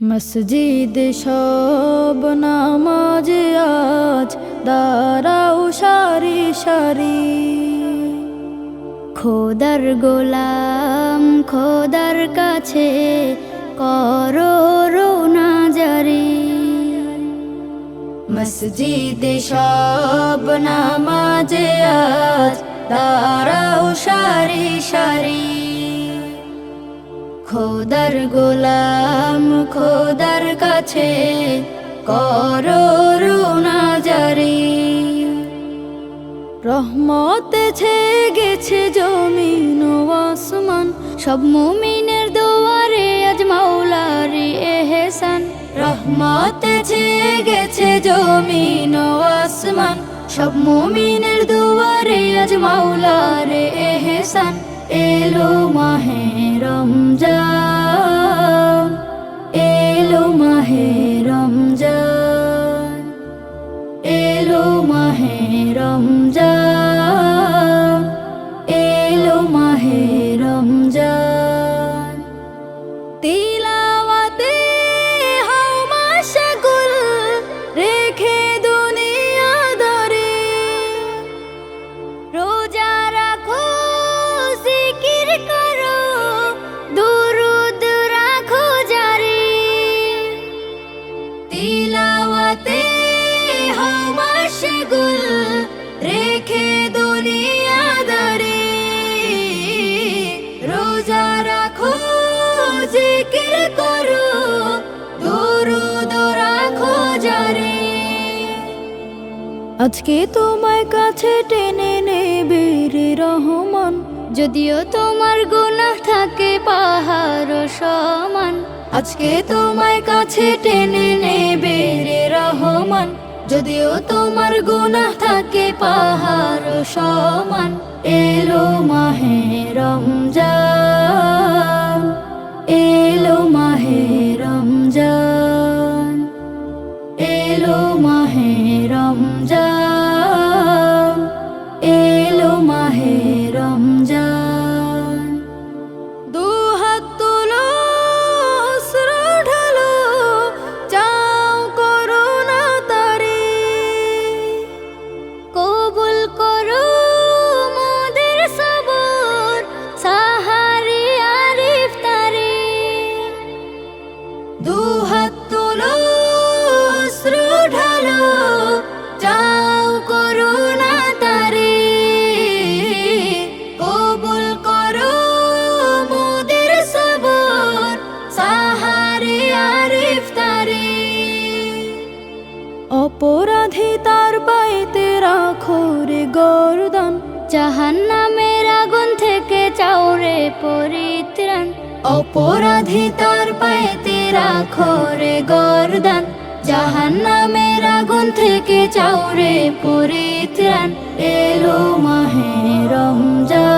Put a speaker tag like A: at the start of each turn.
A: মসজিদ সব নামাজ আজ দাঁড়াও সারি সারি, খোদার গোলাম খোদার কাছে করো রোনা জারি। মসজিদ সব নামাজ আজ দাঁড়াও সারি সারি, খোদার গোলাম খোদার কাছে করো রোনা জারি। রহমত ছেয়ে গেছে জমিন ও আসমান, সব মুমিনের দুয়ারে আজ মাওলার এহসান। রহমত ছেয়ে গেছে জমিন ও আসমান, সব মুমিনের দুয়ারে আজ মাওলার এহসান। এলো মাহে রমজান, এলো মাহে রমজান, এলো মাহে রমজান, এলো মাহে রমজান। তিলাওয়াতে হও মাশগুল, রেখে দুনিয়াদারি, রোজা রাখো জিকির করো, দুরুদ রাখো জারি। তিলাওয়াতে হও মাশগুল, রেখে দুনিয়াদারি, রোজা রাখো জিকির করো, দুরুদ রাখো জারি। আজকে তোমার কাছে টেনে নেবে রে রহমান, যদিও তোমার গুনাহ থাকে পাহাড় সমান। আজকে তোমার কাছে টেনে নেবে রে রহমান, যদিও তোমার গুনাহ থাকে পাহাড় সমান। এলো মাহে রমজান, এলো মাহে রমজান, এলো মাহে রমজান, এলো মাহে রমজান। দুহাত তুলো অশ্রু ঢালো, চাও করুণা তারি, কবুল করো মোদের সবর সাহারি আর ইফতারি। দুহাত তুলো অশ্রু ঢালো, চাও করুণা তারি, কবুল করো মোদের সবর সাহারি আর ইফতারি। অপরাধী তার পাইতে রাখো রে গর্দান, জাহান্নামের আগুন থেকে চাও রে পরিত্রাণ। অপরাধী তার পাইতে রাখো রে গর্দান, জাহান্নামের আগুন থেকে চাও রে পরিত্রাণ। এলো মাহে রমজান।